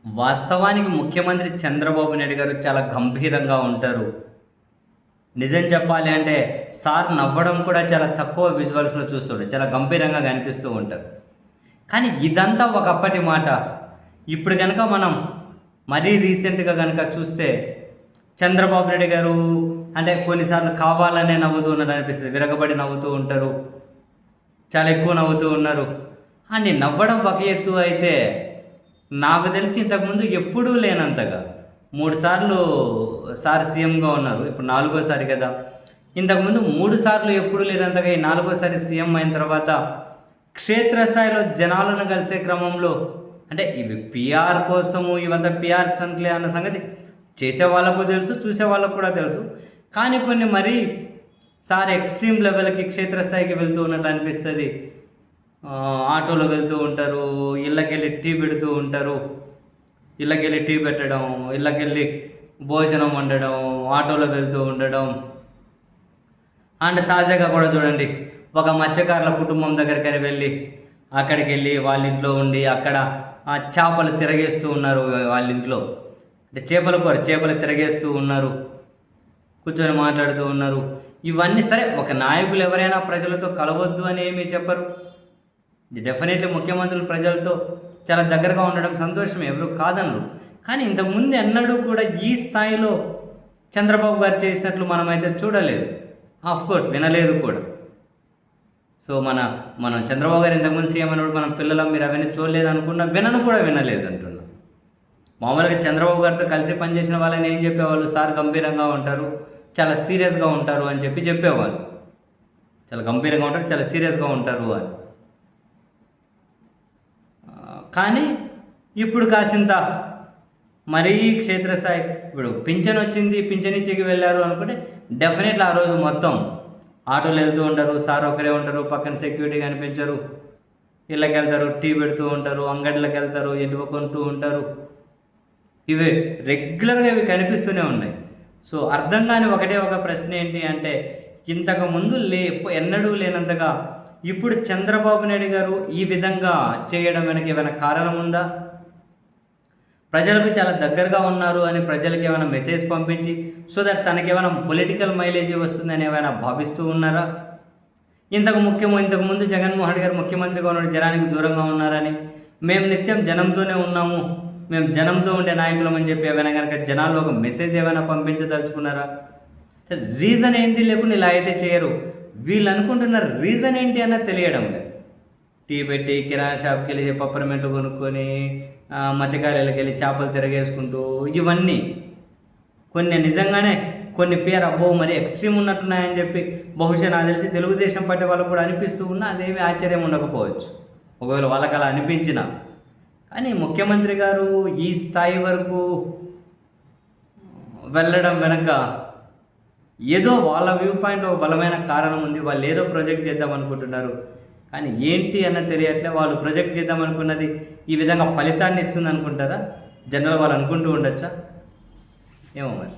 వాస్తవానికి ముఖ్యమంత్రి చంద్రబాబు నాయుడు గారు చాలా గంభీరంగా ఉంటారు. నిజం చెప్పాలి అంటే సార్ నవ్వడం కూడా చాలా తక్కువ విజువల్స్‌లో చూస్తుండే. చాలా గంభీరంగా కనిపిస్తూ ఉంటారు. కానీ ఇదంతా ఒకప్పటి మాట. ఇప్పుడు గనక మనం మరీ రీసెంట్‌గా గనక చూస్తే చంద్రబాబు నాయుడు గారు అంటే కొన్నిసార్లు కావాలనే నవ్వుతూ ఉన్నారనిపిస్తది. విరగబడి నవ్వుతూ ఉంటారు. చాలా ఎక్కువ నవ్వుతూ ఉన్నారు. అని నవ్వడం ఒక ఎత్తు అయితే నాకు తెలిసి ఇంతకుముందు ఎప్పుడూ లేనంతగా 3 సార్లు సార్ సీఎంగా ఉన్నారు. ఇప్పుడు నాలుగోసారి కదా! ఇంతకుముందు 3 సార్లు ఎప్పుడూ లేనంతగా ఈ నాలుగోసారి సీఎం అయిన తర్వాత క్షేత్రస్థాయిలో జనాలను కలిసే క్రమంలో అంటే ఇవి పీఆర్ కోసము ఇవంతా పీఆర్ స్టంట్‌లే అన్న సంగతి చేసే వాళ్ళకు తెలుసు, చూసే వాళ్ళకు కూడా తెలుసు. కానీ కొన్ని మరీ సార్ ఎక్స్‌ట్రీమ్ లెవెల్‌కి క్షేత్రస్థాయికి వెళ్తూ ఉన్నట్టు అనిపిస్తది. ఆటోలో వెళ్తూ ఉంటారు, ఇళ్ళకెళ్ళి టీ పెడుతూ ఉంటారు. ఇళ్ళకెళ్ళి టీ పెట్టడం, ఇళ్ళకెళ్ళి భోజనం వండడం, ఆటోలో వెళ్తూ ఉండడం. అండ్ తాజాగా కూడా చూడండి, ఒక మత్స్యకారుల కుటుంబం దగ్గరికని వెళ్ళి అక్కడికెళ్ళి వాళ్ళ ఇంట్లో ఉండి అక్కడ చేపలు తిరగేస్తూ ఉన్నారు. వాళ్ళ ఇంట్లో అంటే చేపలు తిరగేస్తూ ఉన్నారు, కూర్చొని మాట్లాడుతూ ఉన్నారు. ఇవన్నీ సరే, ఒక నాయకులు ఎవరైనా ప్రజలతో కలవద్దు అని ఏమీ చెప్పరు. డెఫినెట్లీ ముఖ్యమంత్రులు ప్రజలతో చాలా దగ్గరగా ఉండడం సంతోషమే, ఎవరు కాదనరు. కానీ ఇంతకుముందు ఎన్నడూ కూడా ఈ స్థాయిలో చంద్రబాబు గారు చేసినట్లు మనమైతే చూడలేదు. ఆఫ్కోర్స్ వినలేదు కూడా. సో మనం చంద్రబాబు గారు ఇంతకుముందు సీఎం అన్నప్పుడు మనం పిల్లలం మీరు అవన్నీ చూడలేదు అనుకున్నా, వినలేదు అంటున్నాం. మామూలుగా చంద్రబాబు గారితో కలిసి పనిచేసిన వాళ్ళని ఏం చెప్పేవాళ్ళు, సార్ గంభీరంగా ఉంటారు, చాలా సీరియస్గా ఉంటారు అని చెప్పేవాళ్ళు. చాలా గంభీరంగా ఉంటారు, చాలా సీరియస్గా ఉంటారు అని. కానీ ఇప్పుడు కాసింత మరీ క్షేత్రస్థాయి, ఇప్పుడు పింఛన్ వచ్చింది, పింఛన్ ఇచ్చేకి వెళ్ళారు అనుకుంటే డెఫినెట్లీ ఆ రోజు మొత్తం ఆటోలు వెళ్తూ ఉంటారు, సార్ ఒకరే ఉంటారు, పక్కన సెక్యూరిటీ కనిపించరు, ఇళ్ళకి వెళ్తారు, టీ పెడుతూ ఉంటారు, అంగడిలోకి వెళ్తారు, ఎటువ కొంటూ ఉంటారు. ఇవి రెగ్యులర్గా ఇవి కనిపిస్తూనే ఉన్నాయి. సో అర్థం కాని ఒకటే ఒక ప్రశ్న ఏంటి అంటే, ఇంతకు ముందు ఎన్నడూ లేనంతగా ఇప్పుడు చంద్రబాబు నాయుడు గారు ఈ విధంగా చేయడం వెనక ఏమైనా కారణం ఉందా? ప్రజలకు చాలా దగ్గరగా ఉన్నారు అని ప్రజలకు ఏమైనా మెసేజ్ పంపించి సో దట్ తనకేమైనా పొలిటికల్ మైలేజీ వస్తుందని ఏమైనా భావిస్తూ ఉన్నారా? ఇంతకు ముందు జగన్మోహన్ రెడ్డి గారు ముఖ్యమంత్రిగా ఉన్న జనానికి దూరంగా ఉన్నారని, మేము నిత్యం జనంతోనే ఉన్నాము, మేము జనంతో ఉండే నాయకులం అని చెప్పి ఏమైనా కనుక జనాల్లో ఒక మెసేజ్ ఏమైనా పంపించదలుచుకున్నారా? రీజన్ ఏంటి లేకుండా ఇలా అయితే చేయరు. వీళ్ళు అనుకుంటున్న రీజన్ ఏంటి అన్నది తెలియడం లేదు. టీ పెట్టి కిరాణా షాప్కి వెళ్ళి పప్పరమెంట్లు కొనుక్కొని మత్స్యకారులకి వెళ్ళి చేపలు తిరగేసుకుంటూ ఇవన్నీ కొన్ని నిజంగానే కొన్ని పేరు అబ్బో మరి ఎక్స్ట్రీమ్ ఉన్నట్టున్నాయని చెప్పి బహుశా నాకు తెలిసి తెలుగుదేశం పార్టీ వాళ్ళకు కూడా అనిపిస్తూ ఉన్నా అదేమీ ఆశ్చర్యం ఉండకపోవచ్చు, ఒకవేళ వాళ్ళకి అలా అనిపించినా. కానీ ముఖ్యమంత్రి గారు ఈ స్థాయి వరకు వెళ్ళడం వెనక ఏదో వాళ్ళ వ్యూ పాయింట్ ఒక బలమైన కారణం ఉంది. వాళ్ళు ఏదో ప్రొజెక్ట్ చేద్దాం అనుకుంటున్నారు, కానీ ఏంటి అన్నది తెలియట్లే. వాళ్ళు ప్రొజెక్ట్ చేద్దాం అనుకున్నది ఈ విధంగా ఫలితాన్ని ఇస్తుంది అనుకుంటారా? జనరల్ వాళ్ళు అనుకుంటూ ఉండొచ్చా? ఏమో మరి.